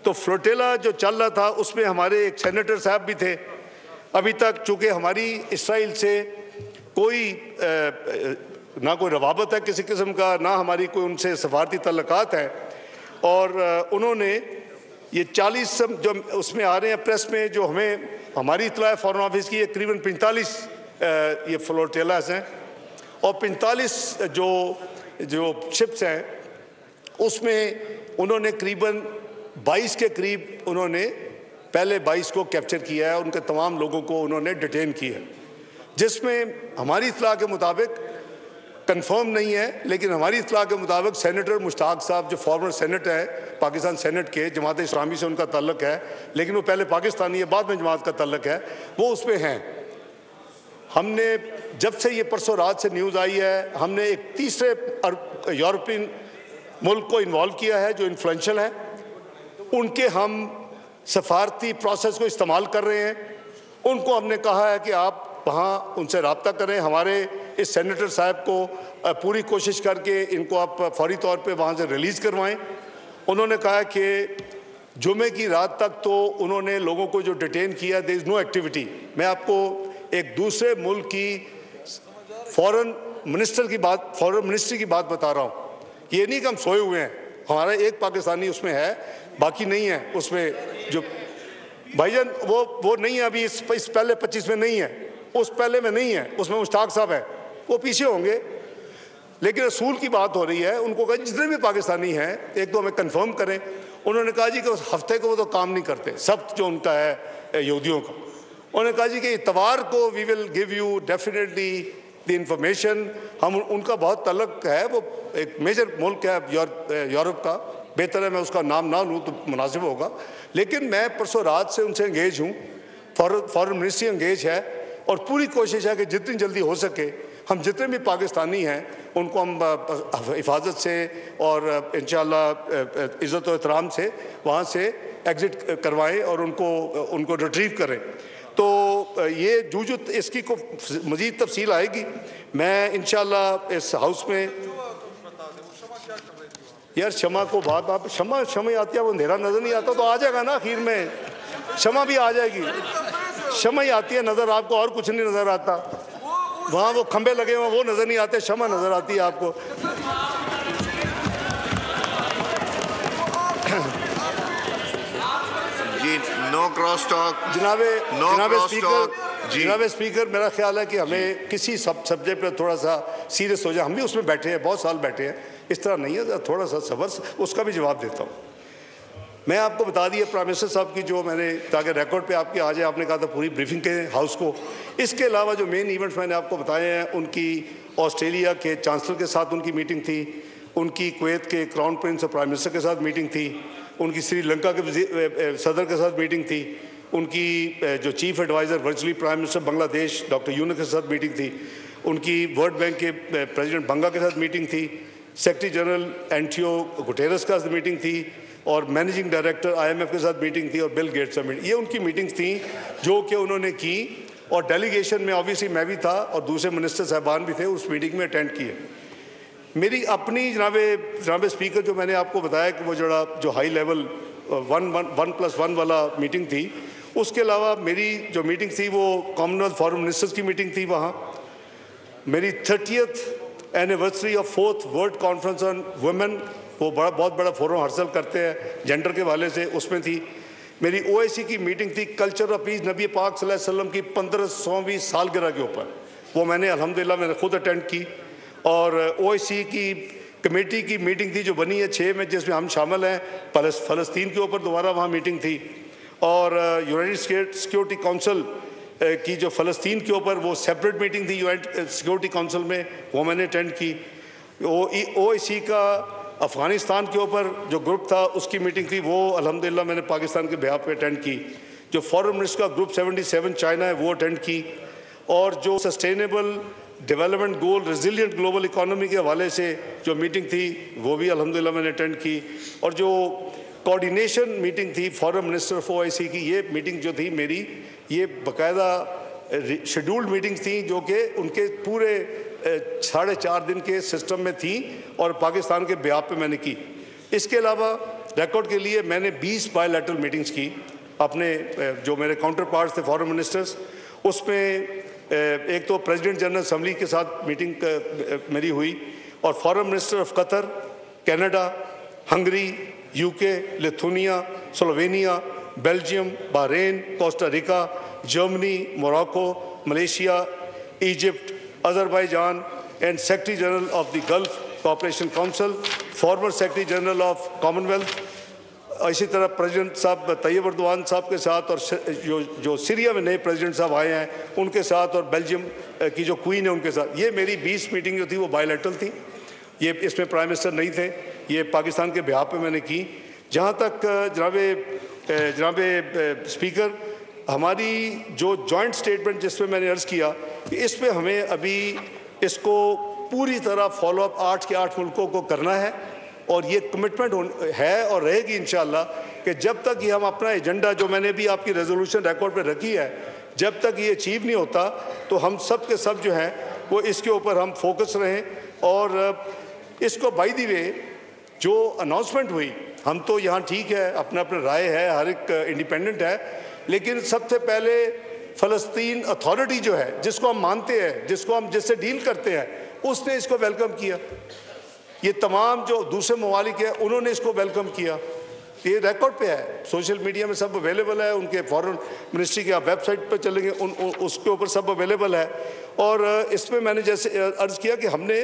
तो फ्लोटेला जो चल रहा था उसमें हमारे एक सेनेटर साहब भी थे। अभी तक चूँकि हमारी इसराइल से कोई ना कोई रवाबत है किसी किस्म का, ना हमारी कोई उनसे सफारती तल्लुकात हैं, और उन्होंने ये 40 जो उसमें आ रहे हैं प्रेस में, जो हमारी इत्तला है फॉरेन ऑफिस की, ये करीबन 45 ये फ्लोटेलास हैं, और 45 जो शिप्स हैं उसमें उन्होंने करीबन 22 के करीब उन्होंने पहले 22 को कैप्चर किया है, उनके तमाम लोगों को उन्होंने डिटेन किया है, जिसमें हमारी इत्तला के मुताबिक कंफर्म नहीं है, लेकिन हमारी इत्तला के मुताबिक सेनेटर मुश्ताक साहब जो फॉर्मर सेनेटर है पाकिस्तान सेनेट के, जमात इस्लामी से उनका ताल्लुक है, लेकिन वो पहले पाकिस्तानी है, बाद में जमात का ताल्लुक है, वो उसमें हैं। हमने जब से ये परसों रात से न्यूज़ आई है, हमने एक तीसरे यूरोपियन मुल्क को इन्वॉल्व किया है जो इन्फ्लुएंशियल है, उनके हम सफारती प्रोसेस को इस्तेमाल कर रहे हैं। उनको हमने कहा है कि आप वहाँ उनसे रब्ता करें, हमारे इस सेनेटर साहब को पूरी कोशिश करके इनको आप फौरी तौर पे वहाँ से रिलीज़ करवाएं। उन्होंने कहा कि जुमे की रात तक तो उन्होंने लोगों को जो डिटेन किया, देयर इज़ नो एक्टिविटी। मैं आपको एक दूसरे मुल्क की फॉरेन मिनिस्ट्री की बात बता रहा हूँ। ये नहीं कि हम सोए हुए हैं, हमारा एक पाकिस्तानी उसमें है, बाकी नहीं है उसमें। जो भाईजान वो नहीं है अभी, इस पहले 25 में नहीं है, उस पहले में नहीं है, उसमें मुश्ताक साहब है, वो पीछे होंगे। लेकिन रसूल की बात हो रही है, उनको कहा जितने भी पाकिस्तानी हैं एक तो हमें कंफर्म करें। उन्होंने कहा जी कि उस हफ्ते को वो तो काम नहीं करते, सब्त जो उनका है यहूदियों का। उन्होंने कहा जी कि इतवार को we will give you definitely the information. हम उनका बहुत तल्लक है, वो एक मेजर मुल्क है यूरोप का, बेहतर है मैं उसका नाम ना लूँ तो मुनासिब होगा। लेकिन मैं परसों रात से उनसे एंगेज हूँ, फॉरेन मिनिस्ट्री एंगेज है, और पूरी कोशिश है कि जितनी जल्दी हो सके हम जितने भी पाकिस्तानी हैं उनको हम हिफाजत से और इंशाअल्लाह इज़्ज़त और एहतराम से वहाँ से एग्ज़िट करवाएं और उनको रिट्रीव करें। तो ये जूझ इसकी को मज़ीद तफसील आएगी। मैं इंशाअल्लाह इस हाउस में यार शमा को बात आप शमा आती है, वो अंधेरा नज़र नहीं आता तो आ जाएगा ना, आखिर में शमा भी आ जाएगी। शमा ही आती है नज़र आपको, और कुछ नहीं नज़र आता। वहाँ वो खंबे लगे हुए वो नज़र नहीं आते, शमा नज़र आती है आपको।
जी नो क्रॉस टॉक
जनाब स्पीकर, मेरा ख्याल है कि हमें किसी सब्जेक्ट पर थोड़ा सा सीरियस हो जाए। हम भी उसमें बैठे हैं, बहुत साल बैठे हैं, इस तरह नहीं है, थोड़ा सा सबर, उसका भी जवाब देता हूँ। मैं आपको बता दिया प्राइम मिनिस्टर साहब की जो मैंने, ताकि रिकॉर्ड पे आपके आ जाए, आपने कहा था पूरी ब्रीफिंग के हाउस को। इसके अलावा जो मेन इवेंट्स मैंने आपको बताए हैं, उनकी ऑस्ट्रेलिया के चांसलर के साथ उनकी मीटिंग थी, उनकी कुवैत के क्राउन प्रिंस और प्राइम मिनिस्टर के साथ मीटिंग थी, उनकी श्रीलंका के सदर के साथ मीटिंग थी, उनकी जो chief adviser virtually prime minister Bangladesh doctor Yunus के साथ मीटिंग थी, उनकी वर्ल्ड बैंक के प्रेसिडेंट बंगा के साथ मीटिंग थी, सेक्रेटरी जनरल एंटियो गुटेरस के साथ मीटिंग थी, और मैनेजिंग डायरेक्टर IMF के साथ मीटिंग थी, और बिल गेट्स से मीटिंग। ये उनकी मीटिंग्स थी जो कि उन्होंने की, और डेलीगेशन में ऑब्वियसली मैं भी था और दूसरे मिनिस्टर साहबान भी थे, उस मीटिंग में अटेंड किए। मेरी अपनी जनाब स्पीकर जो मैंने आपको बताया कि वो जो हाई लेवल 1+1 वाला मीटिंग थी, उसके अलावा मेरी जो मीटिंग थी वो कॉमनवेल्थ फॉरेन मिनिस्टर्स की मीटिंग थी। वहाँ मेरी 30th anniversary of 4th world conference on women, वो बहुत बड़ा फोरम हासिल करते हैं जेंडर के वाले से, उसमें थी। मेरी OIC की मीटिंग थी कल्चर ऑफ पीस, नबी पाक सल्लल्लाहु अलैहि वसल्लम की 1500वीं सालगिरह के ऊपर, वो मैंने अल्हम्दुलिल्लाह मैंने खुद अटेंड की। और OIC की कमेटी की मीटिंग थी जो बनी है 6 में, जिसमें हम शामिल हैं। फ़लस्तीन के ऊपर दोबारा वहाँ मीटिंग थी। और यूनाइटेड सिक्योरिटी काउंसिल की जो फ़लस्तीन के ऊपर वो सेपरेट मीटिंग थी यूनाइटेड सिक्योरिटी काउंसिल में, वो मैंने अटेंड की। OIC का अफ़गानिस्तान के ऊपर जो ग्रुप था उसकी मीटिंग थी, वो अल्हम्दुलिल्लाह मैंने पाकिस्तान के बिहाफ पे अटेंड की। जो फॉरेन मिनिस्टर का ग्रुप 77 चाइना है वो अटेंड की। और जो sustainable development goal resilient global economy के हवाले से जो मीटिंग थी वो भी अल्हम्दुलिल्लाह मैंने अटेंड की। और जो कोऑर्डिनेशन मीटिंग थी फॉरेन मिनिस्टर ऑफ OIC की, ये मीटिंग जो थी मेरी, ये बाकायदा शेड्यूल्ड मीटिंग्स थी जो कि उनके पूरे 4.5 दिन के सिस्टम में थी और पाकिस्तान के बिहाफ पे मैंने की। इसके अलावा रिकॉर्ड के लिए मैंने 20 बायलैटरल मीटिंग्स की अपने जो मेरे काउंटर पार्ट्स थे फॉरेन मिनिस्टर्स, उसमें एक तो प्रेसिडेंट जनरल असम्बली के साथ मीटिंग मेरी हुई, और foreign minister of Qatar, Canada, Hungary, UK, Lithuania, Slovenia, Belgium, Bahrain, Costa Rica, Germany, Morocco, Malaysia, Egypt, Azerbaijan and secretary general of the gulf cooperation council former secretary general of Commonwealth, इसी तरह प्रेसिडेंट साहब तैयब अर्दवान साहब के साथ, और जो सीरिया में नए प्रेसिडेंट साहब आए हैं उनके साथ, और बेल्जियम की जो क्वीन है उनके साथ। ये मेरी 20 मीटिंग जो थी वो बायलैटरल थी। ये इसमें प्राइम मिनिस्टर नहीं थे, ये पाकिस्तान के बिहाफ पे मैंने की। जहाँ तक जनाब स्पीकर, हमारी जो जॉइंट स्टेटमेंट जिसमें मैंने अर्ज़ किया कि इस पर हमें अभी इसको पूरी तरह फॉलोअप 8 के 8 मुल्कों को करना है, और ये कमिटमेंट है और रहेगी इंशाअल्लाह कि जब तक ये हम अपना एजेंडा, जो मैंने भी आपकी रेजोल्यूशन रिकॉर्ड पे रखी है, जब तक ये अचीव नहीं होता तो हम सब के सब जो हैं वो इसके ऊपर हम फोकस रहें। और इसको बाय द वे जो अनाउंसमेंट हुई, हम तो यहाँ ठीक है, अपना अपना राय है, हर एक इंडिपेंडेंट है, लेकिन सबसे पहले फ़लस्तीन अथॉरिटी जो है, जिसको हम मानते हैं, जिसको हम जिससे डील करते हैं, उसने इसको वेलकम किया। ये तमाम जो दूसरे ममालिक हैं उन्होंने इसको वेलकम किया। ये रिकॉर्ड पे है, सोशल मीडिया में सब अवेलेबल है, उनके फॉरेन मिनिस्ट्री के आप वेबसाइट पर चलेंगे उसके ऊपर सब अवेलेबल है। और इसमें मैंने जैसे अर्ज़ किया कि हमने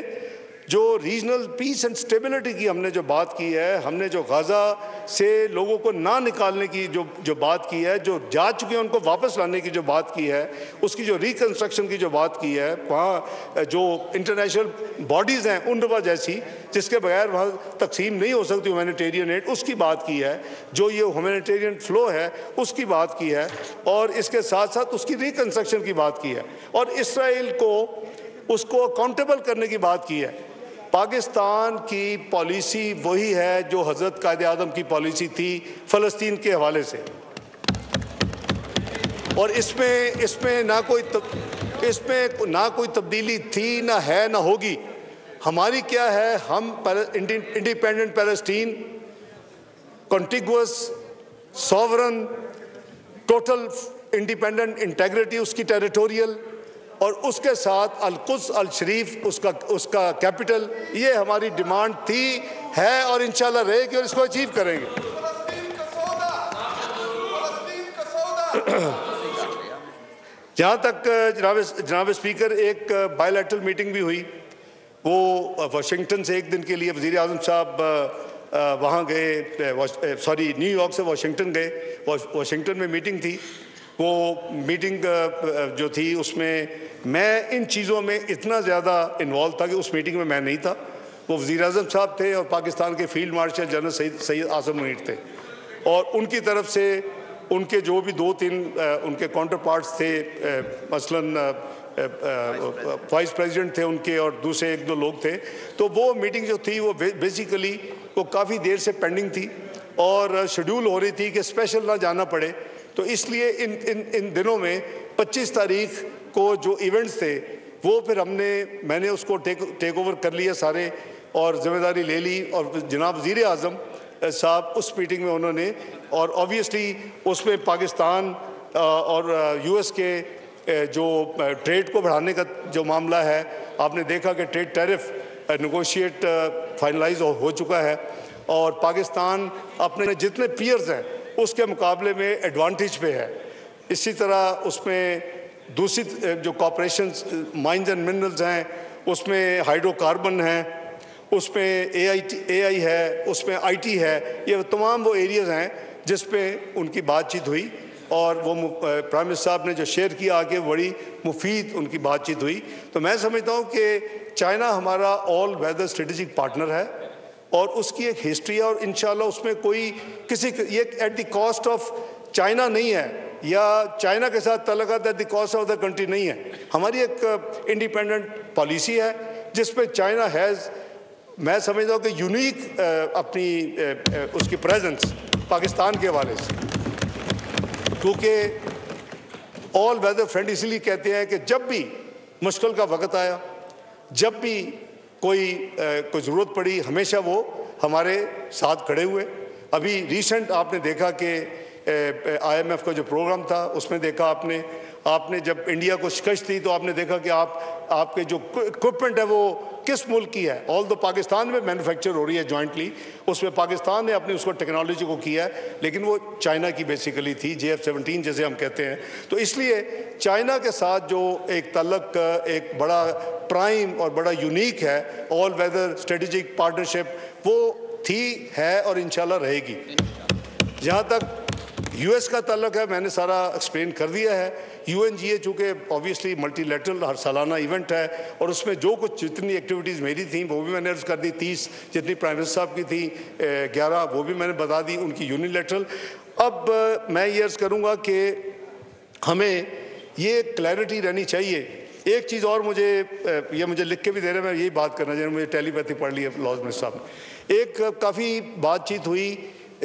जो रीजनल पीस एंड स्टेबिलिटी की हमने जो बात की है, हमने जो गाज़ा से लोगों को ना निकालने की जो बात की है, जो जा चुके हैं उनको वापस लाने की जो बात की है, उसकी जो रिकन्स्ट्रक्शन की जो बात की है, वहाँ जो इंटरनेशनल बॉडीज़ हैं UNRWA जैसी, जिसके बगैर वहाँ तकसीम नहीं हो सकती ह्यूमैनिटेरियन एड, उसकी बात की है, जो ये ह्यूमैनिटेरियन फ़्लो है उसकी बात की है, और इसके साथ साथ उसकी रिकन्स्ट्रक्शन की बात की है, और इसराइल को उसको अकाउंटेबल करने की बात की है। पाकिस्तान की पॉलिसी वही है जो हज़रत कायदे आज़म की पॉलिसी थी फ़लस्तीन के हवाले से, और इसमें ना कोई तब्दीली थी, ना है, ना होगी। हमारी क्या है, हम independent Palestine, contiguous, sovereign, total independent integrity उसकी टेरिटोरियल, और उसके साथ अल-कुद्स अल-शरीफ उसका कैपिटल, ये हमारी डिमांड थी, है, और इंशाल्लाह रहेगी, और इसको अचीव करेंगे। जहाँ तक जनाब स्पीकर, एक बायलैटरल मीटिंग भी हुई, वो वाशिंगटन से एक दिन के लिए वज़ीर आज़म साहब वहाँ गए, न्यूयॉर्क से वाशिंगटन गए, वाशिंगटन में मीटिंग थी। वो मीटिंग जो थी उसमें मैं इन चीज़ों में इतना ज़्यादा इन्वॉल्व था कि उस मीटिंग में मैं नहीं था। वो वज़ीर आज़म साहब थे और पाकिस्तान के फील्ड मार्शल जनरल सैयद आज़म मुनीर थे, और उनकी तरफ से उनके जो भी 2-3 उनके काउंटर पार्ट्स थे, मसलन वाइस प्रेसिडेंट थे उनके, और दूसरे 1-2 लोग थे। तो वो मीटिंग जो थी वो बेसिकली वो काफ़ी देर से पेंडिंग थी और शेड्यूल हो रही थी कि स्पेशल ना जाना पड़े। तो इसलिए इन दिनों में 25 तारीख को जो इवेंट्स थे वो फिर मैंने उसको टेक ओवर कर लिया सारे, और ज़िम्मेदारी ले ली, और जनाब वज़ीर आज़म साहब उस मीटिंग में उन्होंने, और ऑब्वियसली उसमें पाकिस्तान और US के जो ट्रेड को बढ़ाने का जो मामला है, आपने देखा कि ट्रेड टैरिफ नेगोशिएट फाइनलाइज हो चुका है, और पाकिस्तान अपने जितने पीयर्स हैं उसके मुकाबले में एडवांटेज पे है। इसी तरह उसमें दूसरी जो कॉपरेशंस, माइंस एंड मिनरल्स हैं, उसमें हाइड्रोकार्बन है, उसमें AI है, उसमें IT है, ये तमाम वो एरियाज़ हैं जिस पे उनकी बातचीत हुई, और वो प्राइम मिनिस्टर साहब ने जो शेयर किया आगे बड़ी मुफीद उनकी बातचीत हुई। तो मैं समझता हूँ कि चाइना हमारा ऑल वेदर स्ट्रेटेजिक पार्टनर है, और उसकी एक हिस्ट्री है, और इंशाल्लाह उसमें कोई ये at the cost of China नहीं है, या चाइना के साथ तल्लुकात at the cost of the country नहीं है। हमारी एक इंडिपेंडेंट पॉलिसी है जिस पे चाइना हैज़, मैं समझता हूँ कि यूनिक अपनी उसकी प्रेजेंस पाकिस्तान के हवाले से, क्योंकि ऑल वेदर फ्रेंड इसलिए कहते हैं कि जब भी मुश्किल का वक्त आया, जब भी कोई ज़रूरत पड़ी, हमेशा वो हमारे साथ खड़े हुए। अभी रिसेंट आपने देखा कि IMF का जो प्रोग्राम था उसमें देखा आपने जब इंडिया को शिकस्त दी तो आपने देखा कि आपके जो इक्विपमेंट है वो किस मुल्क की है। ऑल दो पाकिस्तान में मैन्युफैक्चर हो रही है जॉइंटली, उसमें पाकिस्तान ने अपनी उसको टेक्नोलॉजी को किया है, लेकिन वो चाइना की बेसिकली थी, JF-17 जैसे हम कहते हैं। तो इसलिए चाइना के साथ जो एक तल्लक एक बड़ा प्राइम और बड़ा यूनिक है, ऑल वेदर स्ट्रेटेजिक पार्टनरशिप, वो थी, है और इंशाल्लाह रहेगी। जहाँ तक US का ताल्लुक है, मैंने सारा एक्सप्लेन कर दिया है। UNGA चूँकि ऑब्वियसली मल्टीलैटरल हर सालाना इवेंट है और उसमें जो कुछ जितनी एक्टिविटीज़ मेरी थी वो भी मैंने अर्ज़ कर दी। 30 जितनी प्राइम मिनिस्टर साहब की थी, 11 वो भी मैंने बता दी उनकी यूनिलैटरल। अब मैं ये अर्ज़ करूँगा कि हमें ये क्लैरिटी रहनी चाहिए। एक चीज़ और मुझे लिख के भी दे रहे हैं, मैं यही बात करना चाहिए, मुझे टेलीपैथी पढ़ ली है लॉज मिनिस्टर साहब ने। एक काफ़ी बातचीत हुई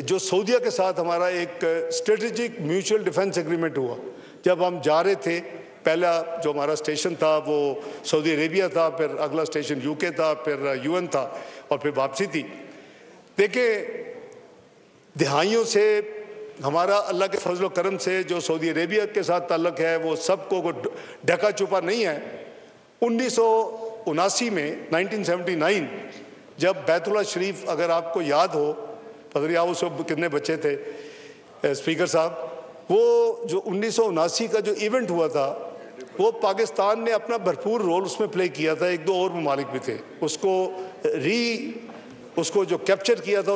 जो सऊदीया के साथ हमारा एक स्ट्रेटेजिक म्यूचुअल डिफेंस एग्रीमेंट हुआ। जब हम जा रहे थे, पहला जो हमारा स्टेशन था वो सऊदी अरेबिया था, फिर अगला स्टेशन UK था, फिर UN था और फिर वापसी थी। देखिए, दिहाइयों से हमारा अल्लाह के फजल करम से जो सऊदी अरेबिया के साथ ताल्लुक़ है वो सबको ढका छुपा नहीं है। 1979 में 1979 जब बैतुल्लाह शरीफ, अगर आपको याद हो, पता नहीं आप उस वक्त कितने बच्चे थे स्पीकर साहब, वो जो 1979 का जो इवेंट हुआ था वो पाकिस्तान ने अपना भरपूर रोल उसमें प्ले किया था। 1-2 और ममालिक भी थे, उसको जो कैप्चर किया था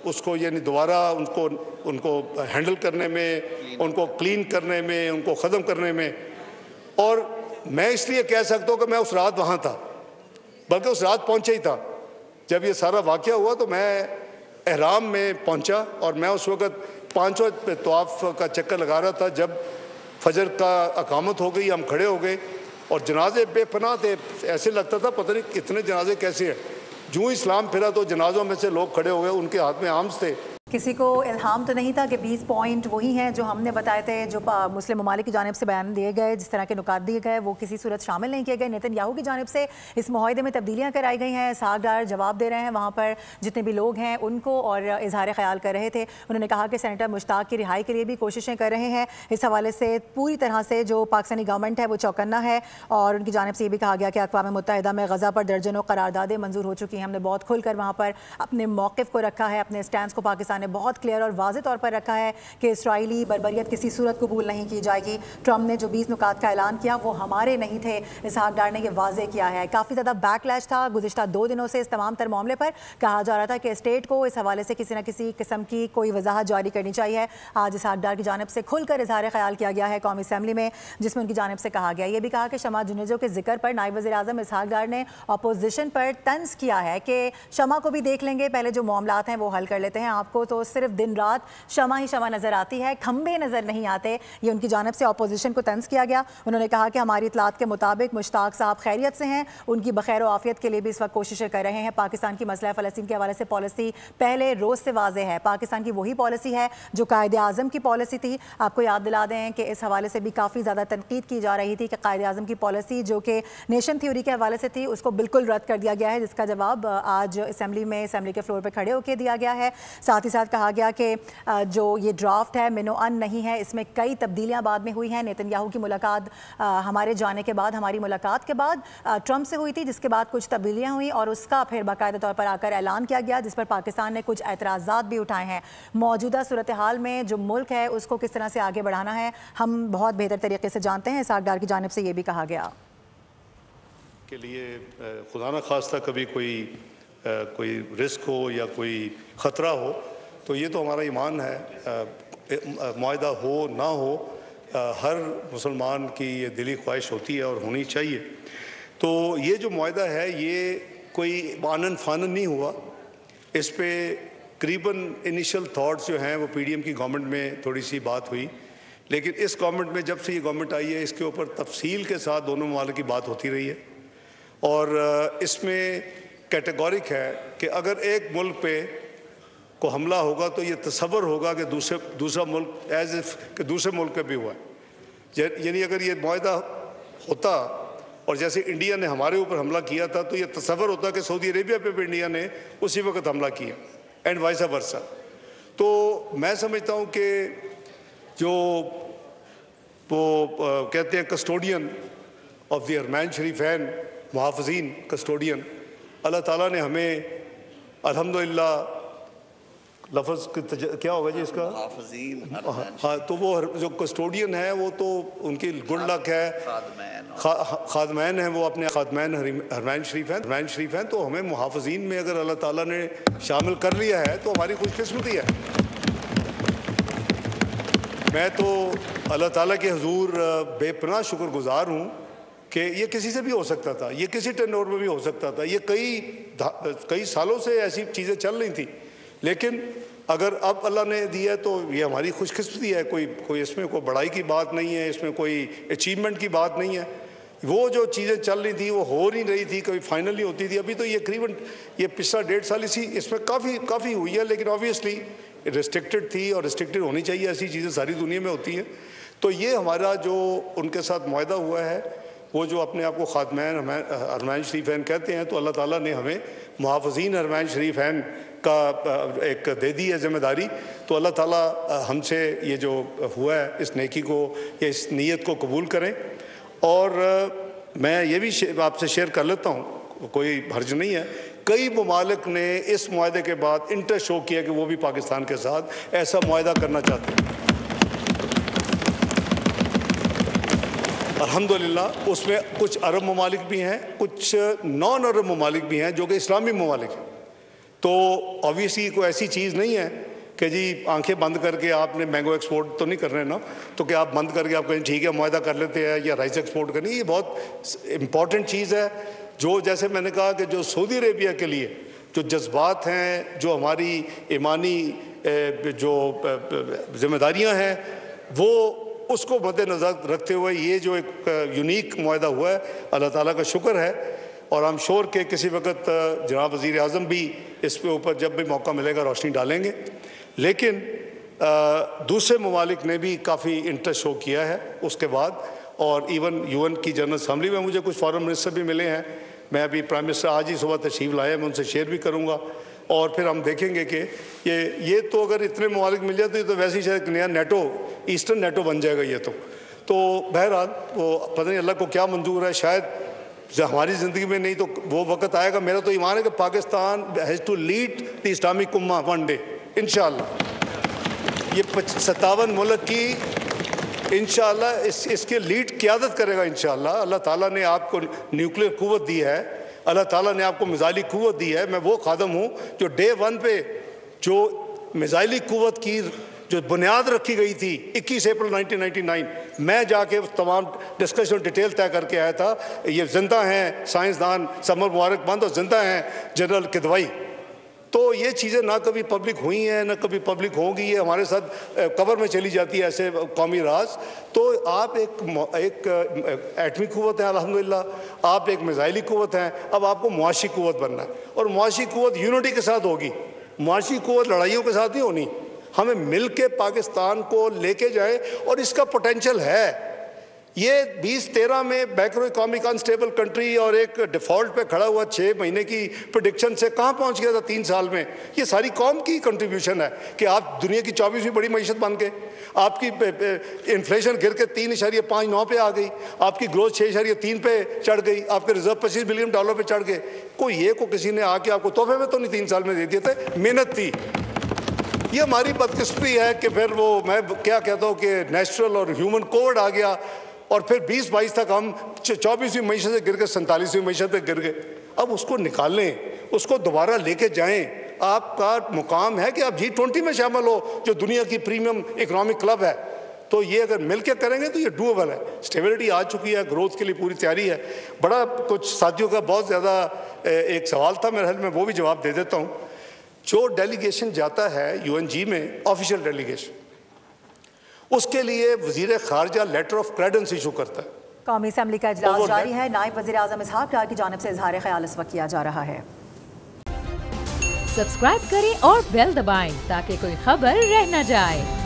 उसको यानी दोबारा उनको हैंडल करने में, उनको क्लीन करने में, उनको ख़त्म करने में। और मैं इसलिए कह सकता हूँ कि मैं उस रात वहाँ था, बल्कि उस रात पहुँचा ही था। जब ये सारा वाक़या हुआ तो मैं एहराम में पहुँचा और मैं उस वक़्त 5 तवाफ़ का चक्कर लगा रहा था। जब फजर का अकामत हो गई, हम खड़े हो गए और जनाजे बेपनाह थे, ऐसे लगता था पता नहीं कितने जनाजे कैसे हैं। जूँ इस्लाम फिरा तो जनाजों में से लोग खड़े हो गए, उनके हाथ में आर्म्स थे।
किसी को इल्हाम तो नहीं था कि 20 पॉइंट वही हैं जो हमने बताए थे, जो मुस्लिम ममालिक की जानिब से बयान दिए गए, जिस तरह के नुकात दिए गए वो किसी सूरत शामिल नहीं किए गए। नेतन्याहू की जानिब से इस मुआहदे में तब्दीलियाँ कराई गई हैं। इसहाक डार जवाब दे रहे हैं वहाँ पर जितने भी लोग हैं उनको और इजहार ख्याल कर रहे थे। उन्होंने कहा कि सेनेटर मुश्ताक की रिहाई के लिए भी कोशिशें कर रहे हैं। इस हवाले से पूरी तरह से जो पाकिस्तानी गवर्नमेंट है वो चौकन्ना है और उनकी जानिब से ये भी कहा गया कि अक़वाम मुत्तहिदा में गज़ा पर दर्जनों करारदादें मंजूर हो चुकी हैं। हमने बहुत खुलकर वहाँ पर अपने मौक़िफ़ को रखा है, अपने स्टैंड को पाकिस्तान ने बहुत क्लियर और वाज़ेह तौर पर रखा है कि इसराइली बर्बरियत किसी सूरत कबूल नहीं की जाएगी। ट्रम्प ने जो 20 नुकात का ऐलान किया वो हमारे नहीं थे, इसहाक डार ने यह वाज़ेह किया है। काफ़ी ज़्यादा बैकलैश था गुज़िश्ता 2 दिनों से इस तमाम तर मामले पर। कहा जा रहा था कि स्टेट को इस हवाले से किसी न किसी किस्म की कोई वजाहत जारी करनी चाहिए। आज इसहाक डार की जानिब से खुलकर इजहार ख्याल किया गया है कौमी असम्बली में, जिसमें उनकी जानिब से कहा गया, ये भी कहा कि शमा जुनेजो के जिक्र पर नायब वज़ीर आज़म इसहाक डार ने अपोजिशन पर तंज किया है कि शमा को भी देख लेंगे, पहले जो मामलात हैं वो हल कर लेते हैं। आपको तो सिर्फ दिन रात शमा ही शमा नज़र आती है, खंबे नज़र नहीं आते। ये उनकी जानिब से अपोजिशन को तंज किया गया। उन्होंने कहा कि हमारी इतलात के मुताबिक मुश्ताक साहब खैरियत से हैं, उनकी बखैर आफियत के लिए भी इस वक्त कोशिशें कर रहे हैं। पाकिस्तान की मसला फ़लस्तीन के हवाले से पॉलिसी पहले रोज़ से वाज़ेह है। पाकिस्तान की वही पॉलिसी है जो कायदे आज़म की पॉलिसी थी। आपको याद दिला दें कि इस हवाले से भी काफ़ी ज़्यादा तनकीद की जा रही थी कि कायदे आज़म की पॉलिसी जो कि नेशन थ्योरी के हवाले से थी उसको बिल्कुल रद्द कर दिया गया है, जिसका जवाब आज असम्बली के फ्लोर पर खड़े होकर दिया गया है। साथ ही साथ कहा गया कि जो ये ड्राफ्ट है मिनो अन नहीं है, इसमें कई तब्दीलियां बाद में हुई हैं। नेतन्याहू की मुलाकात हमारे जाने के बाद, हमारी मुलाकात के बाद ट्रंप से हुई थी, जिसके बाद कुछ तब्दीलियां हुई और उसका फिर बाकायदा तौर पर आकर ऐलान किया गया, जिस पर पाकिस्तान ने कुछ एतराज़ात भी उठाए हैं। मौजूदा सूरत हाल में जो मुल्क है उसको किस तरह से आगे बढ़ाना है हम बहुत बेहतर तरीके से जानते हैं। इसहाक डार की जानिब से ये भी कहा गया
के लिए खुदा न खास्ता कभी कोई रिस्क हो या कोई ख़तरा हो तो ये तो हमारा ईमान है। मुआहदा हो ना हो, हर मुसलमान की ये दिली ख्वाहिश होती है और होनी चाहिए। तो ये जो मुआहदा है ये कोई आनन फानन नहीं हुआ। इस पे करीबन इनिशियल थाट्स जो हैं वो PDM की गवर्नमेंट में थोड़ी सी बात हुई, लेकिन इस गवर्नमेंट में जब से ये गवर्नमेंट आई है इसके ऊपर तफसील के साथ दोनों ममालिक की बात होती रही है और इसमें कैटेगोरिक है कि अगर एक मुल्क पे को हमला होगा तो ये तसव्वुर होगा कि दूसरा मुल्क एज इफ़ कि दूसरे मुल्क पे भी हुआ है। यानी अगर ये मुआहदा होता और जैसे इंडिया ने हमारे ऊपर हमला किया था तो ये तसव्वुर होता कि सऊदी अरेबिया पे भी इंडिया ने उसी वक्त हमला किया एंड वाइस वर्सा। तो मैं समझता हूँ कि जो वो कहते हैं कस्टोडियन ऑफ द हरमैन शरीफैन, मुहाफ़िज़ीन कस्टोडियन, अल्लाह ताला ने हमें अल्हम्दुलिल्लाह लफ्ज़ क्या होगा जी इसका, हाँ, तो वो जो कस्टोडियन है वो तो उनकी गुड लक है, खादमैन है, वो अपने खादमैन हरमैन शरीफ हैं, तो हमें मुहाफ़िज़ीन में अगर अल्लाह ताला ने शामिल कर लिया है तो हमारी खुशकिस्मती है। मैं तो अल्लाह ताला के हुजूर बेपनाह शुक्रगुज़ार हूँ कि ये किसी से भी हो सकता था, ये किसी टेनोर में भी हो सकता था, ये कई सालों से ऐसी चीज़ें चल रही थी, लेकिन अगर अब अल्लाह ने दिया तो ये हमारी खुशकिस्मती है। कोई इसमें कोई बड़ाई की बात नहीं है, इसमें कोई अचीवमेंट की बात नहीं है। वो जो चीज़ें चल रही थी वो हो नहीं रही थी, कभी फाइनल नहीं होती थी। अभी तो ये करीबन ये पिछला 1.5 साल इसी इसमें काफ़ी हुई है, लेकिन ऑब्वियसली रिस्ट्रिक्टेड थी और रिस्ट्रिक्टेड होनी चाहिए, ऐसी चीज़ें सारी दुनिया में होती हैं। तो ये हमारा जो उनके साथ मुआहदा हुआ है, वो जो अपने आप को खादमैन हरमैन शरीफैन कहते हैं, तो अल्लाह ताला ने हमें मुहाफ़िज़ीन हरमैन शरीफैन का एक दे दी है जिम्मेदारी। तो अल्लाह ताला हमसे ये जो हुआ है इस नेकी को या इस नीयत को कबूल करें। और मैं ये भी आपसे शेयर कर लेता हूँ, कोई हर्ज नहीं है, कई ममालिक ने इस मुआहदे के बाद इंटरेस्ट शो किया कि वो भी पाकिस्तान के साथ ऐसा मुआहदा करना चाहते हैं। अल्हम्दुलिल्लाह उसमें कुछ अरब ममालिक भी हैं, कुछ नॉन अरब ममालिक भी हैं जो कि इस्लामी ममालिक हैं। तो ऑब्वियसली कोई ऐसी चीज़ नहीं है कि जी आंखें बंद करके आपने मैंगो एक्सपोर्ट तो नहीं कर रहे ना, तो कि आप बंद करके आप कहें ठीक है मुआहदा कर लेते हैं या राइस एक्सपोर्ट करनी। ये बहुत इम्पॉर्टेंट चीज़ है। जो जैसे मैंने कहा कि जो सऊदी अरेबिया के लिए जो जज्बात हैं, जो हमारी ईमानी जो जिम्मेदारियाँ हैं, वो उसको मद्देनज़र रखते हुए ये जो एक यूनिक मुआहदा हुआ है, अल्लाह ताला का शुक्र है। और हम श्योर के किसी वक्त जनाब वज़ीर आज़म भी इस पे ऊपर जब भी मौका मिलेगा रोशनी डालेंगे। लेकिन दूसरे ममालिक ने भी काफ़ी इंटरेस्ट शो किया है उसके बाद, और इवन UN की जनरल असम्बली में मुझे कुछ फॉरेन मिनिस्टर भी मिले हैं। मैं अभी प्राइम मिनिस्टर आज ही सुबह तशरीफ़ लाए, मैं उनसे शेयर भी करूँगा। और फिर हम देखेंगे कि ये तो अगर इतने ममालिक मिल जाए तो ये तो वैसे ही शायद नया नेटो, ईस्टर्न नेटो बन जाएगा ये तो बहरहाल वो पता नहीं अल्लाह को क्या मंजूर है, शायद हमारी ज़िंदगी में नहीं तो वो वक्त आएगा। मेरा तो ईमान है कि Pakistan has to lead the Islamic उम्मा वन डे इंशाअल्लाह। ये 57 मुल्क की इंशाअल्लाह इसके लीड क़यादत करेगा इंशाअल्लाह। अल्लाह ताला ने आपको न्यूक्लियर क़ुव्वत दी है, अल्लाह ताला ने आपको मिज़ाइली क़ुव्वत दी है। मैं वो खादम हूँ जो डे 1 पे जो मिज़ाइली क़ुव्वत की जो बुनियाद रखी गई थी 21 अप्रैल 1999, मैं जाके तमाम डिस्कशन डिटेल तय करके आया था। ये जिंदा हैं साइंसदान समर मुबारकबाद और जिंदा हैं जनरल किदवाई। तो ये चीज़ें ना कभी पब्लिक हुई हैं ना कभी पब्लिक होंगी, ये हमारे साथ कवर में चली जाती है ऐसे कौमी राज। तो आप एक एटमी क़ुव्वत है अल्हम्दुलिल्लाह, आप एक मिज़ाइली क़ुव्वत हैं, अब आपको मुआशी क़ुव्वत बनना है। और मुआशी क़ुव्वत यूनिटी के साथ होगी, मुआशी क़ुव्वत लड़ाइयों के साथ नहीं होनी। हमें मिल के पाकिस्तान को लेके जाए और इसका पोटेंशियल है। ये 2013 में बैकरो इकॉनॉमिक अनस्टेबल कंट्री और एक डिफ़ॉल्ट पे खड़ा हुआ 6 महीने की प्रेडिक्शन से कहाँ पहुँच गया था 3 साल में। ये सारी कौम की कंट्रीब्यूशन है कि आप दुनिया की 24वीं बड़ी मईशत बन गए, आपकी इन्फ्लेशन गिर के 3.59 पे आ गई, आपकी ग्रोथ 6.3 पे चढ़ गई, आपके रिजर्व $25 बिलियन पे चढ़ गए। कोई किसी ने आके आपको तोहफे में तो नहीं 3 साल में दे दिए थे, मेहनत थी। ये हमारी बदकिस्मती है कि फिर वो मैं क्या कहता हूँ कि नेचुरल और ह्यूमन कोड आ गया और फिर 2022 तक हम 24वीं मईशत से गिर के 47वीं मईशत पे गिर गए। अब उसको निकालें, उसको दोबारा लेके जाएं। आपका मुकाम है कि आप G20 में शामिल हो जो दुनिया की प्रीमियम इकोनॉमिक क्लब है। तो ये अगर मिल के करेंगे तो ये डूएबल है। स्टेबिलिटी आ चुकी है, ग्रोथ के लिए पूरी तैयारी है। बड़ा कुछ साथियों का बहुत ज़्यादा एक सवाल था मेरे ख्याल में, वो भी जवाब दे देता हूँ। जो डेलीगेशन जाता है UNG में ऑफिशियल डेलीगेशन, उसके लिए वज़ीर ख़ारजा लेटर ऑफ क्रेडेंस इशू करता है।
कौमी असम्बली का इजलास जारी है। नायब वज़ीर आज़म इसहाक़ डार की जानिब से इज़हार ख्याल इस वक्त किया जा रहा है।
सब्सक्राइब करें और बेल दबाएं ताकि कोई खबर रह न जाए।